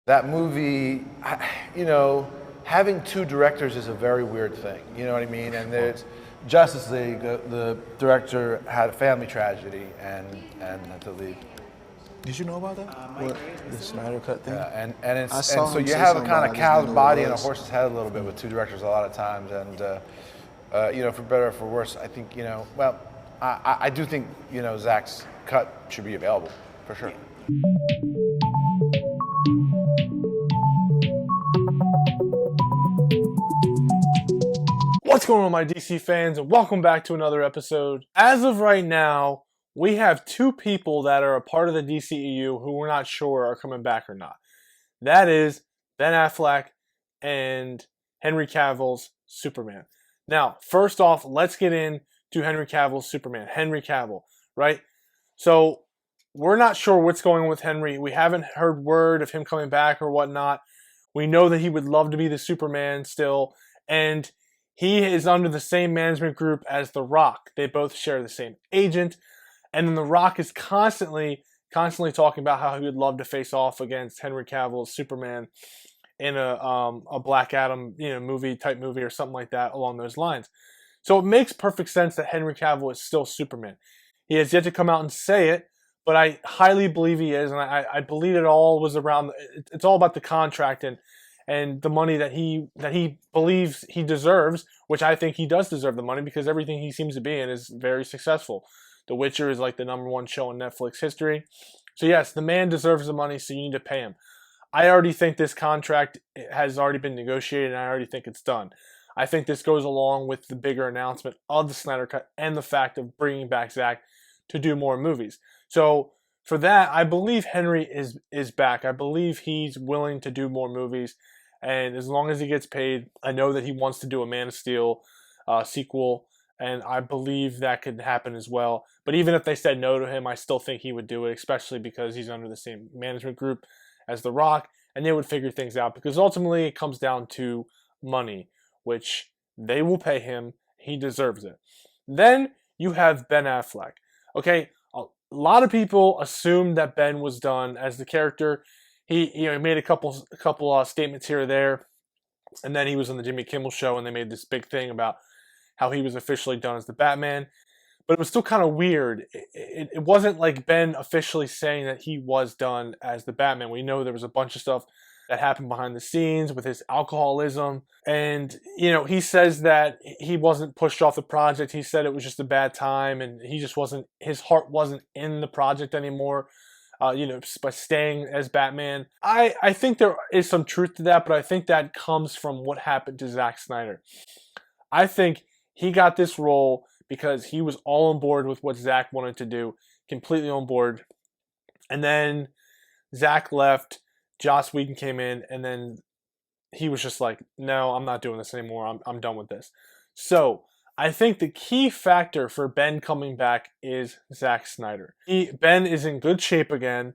That movie, you know, having two directors is a very weird thing. You know what I mean? And there's Justice League. The director had a family tragedy and had to leave. Did you know about that? What the Snyder cut thing? And I saw so him you say have a something kind about of it, I just cow's didn't know what body it and a was. horse's head a little bit with two directors a lot of times. And you know, for better or for worse, I think I do think Zach's cut should be available for sure. What's going on, my DC fans, and welcome back to another episode. As of right now, we have two people that are a part of the DCEU who we're not sure are coming back or not. That is Ben Affleck and Henry Cavill's Superman. Now, first off, let's get into Henry Cavill's Superman. Henry Cavill, right? So, we're not sure what's going on with Henry. We haven't heard word of him coming back or whatnot. We know that he would love to be the Superman still, and he is under the same management group as The Rock. They both share the same agent, and then The Rock is constantly talking about how he would love to face off against Henry Cavill's Superman in a Black Adam movie or something like that along those lines. So it makes perfect sense that Henry Cavill is still Superman. He has yet to come out and say it, but I highly believe he is, and I believe it all was around. It's all about the contract and the money that he believes he deserves, which I think he does deserve the money because everything he seems to be in is very successful. The Witcher is like the #1 show in Netflix history. So yes, the man deserves the money, so you need to pay him. I already think this contract has already been negotiated, and I already think it's done. I think this goes along with the bigger announcement of the Snyder Cut and the fact of bringing back Zack to do more movies. So for that, I believe Henry is back. I believe he's willing to do more movies, and as long as he gets paid, I know that he wants to do a Man of Steel sequel, and I believe that could happen as well. But even if they said no to him, I still think he would do it, especially because he's under the same management group as The Rock, and they would figure things out because ultimately it comes down to money, which they will pay him. He deserves it. Then you have Ben Affleck. Okay, a lot of people assumed that Ben was done as the character. He made a couple statements here or there, and then he was on the Jimmy Kimmel show, and they made this big thing about how he was officially done as the Batman. But it was still kind of weird. It wasn't like Ben officially saying that he was done as the Batman. We know there was a bunch of stuff that happened behind the scenes with his alcoholism. And, he says that he wasn't pushed off the project. He said it was just a bad time and his heart wasn't in the project anymore, by staying as Batman. I think there is some truth to that, but I think that comes from what happened to Zack Snyder. I think he got this role because he was all on board with what Zack wanted to do, completely on board. And then Zack left, Joss Whedon came in, and then he was just like, no, I'm not doing this anymore. I'm done with this. So I think the key factor for Ben coming back is Zack Snyder. Ben is in good shape again.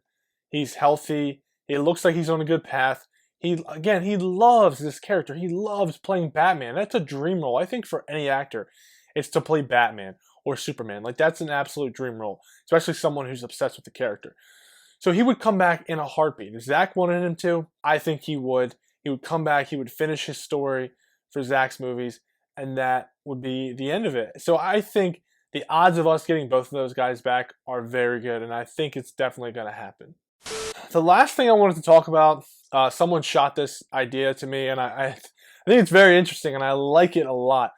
He's healthy. It looks like he's on a good path. He loves this character. He loves playing Batman. That's a dream role. I think for any actor, it's to play Batman or Superman. Like, that's an absolute dream role, especially someone who's obsessed with the character. So he would come back in a heartbeat. If Zack wanted him to, I think he would. He would come back. He would finish his story for Zack's movies, and that would be the end of it. So I think the odds of us getting both of those guys back are very good, and I think it's definitely going to happen. The last thing I wanted to talk about, someone shot this idea to me, and I think it's very interesting, and I like it a lot.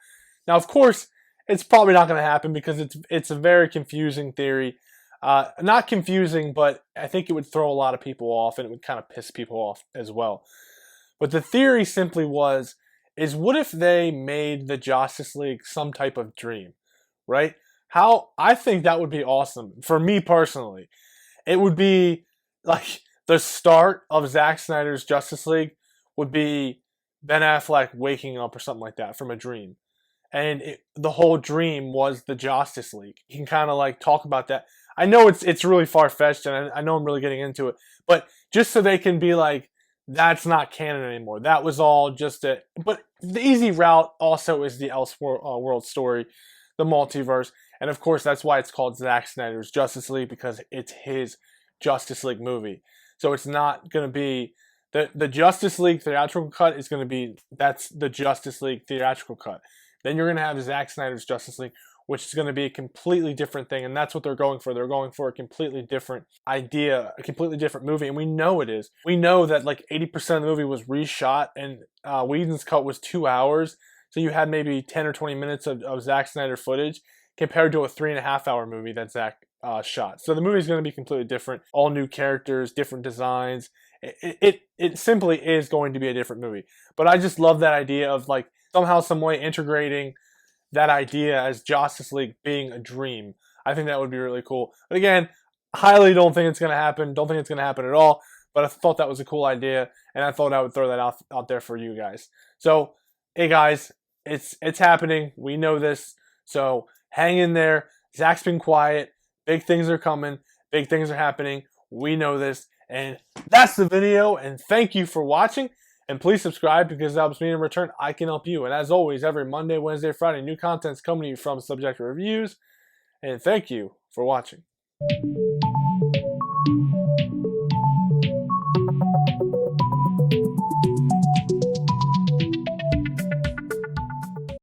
Now, of course, it's probably not going to happen because it's a very confusing theory. Not confusing, but I think it would throw a lot of people off, and it would kind of piss people off as well. But the theory simply is what if they made the Justice League some type of dream, right? I think that would be awesome. For me personally, it would be like the start of Zack Snyder's Justice League would be Ben Affleck waking up or something like that from a dream. And the whole dream was the Justice League. You can kind of like talk about that. I know it's really far-fetched, and I know I'm really getting into it, but just so they can be like, that's not canon anymore. That was all just it. But the easy route also is the Elseworld story, the multiverse, and of course that's why it's called Zack Snyder's Justice League, because it's his Justice League movie. So it's not going to be The Justice League theatrical cut is going to be, that's the Justice League theatrical cut. Then you're going to have Zack Snyder's Justice League, which is going to be a completely different thing, and that's what they're going for. They're going for a completely different idea, a completely different movie, and we know it is. We know that like 80% of the movie was reshot, and Whedon's cut was 2 hours, so you had maybe 10 or 20 minutes of Zack Snyder footage compared to a 3.5-hour movie that Zack shot. So the movie is going to be completely different, all new characters, different designs. It simply is going to be a different movie. But I just love that idea of like somehow, some way integrating that idea as Justice League being a dream. I think that would be really cool. But again, highly don't think it's going to happen. Don't think it's going to happen at all. But I thought that was a cool idea, and I thought I would throw that out there for you guys. So, hey guys, it's happening. We know this. So hang in there. Zach's been quiet. Big things are coming. Big things are happening. We know this. And that's the video. And thank you for watching. And please subscribe because it helps me in return. I can help you. And as always, every Monday, Wednesday, Friday, new content's coming to you from Subject Reviews. And thank you for watching.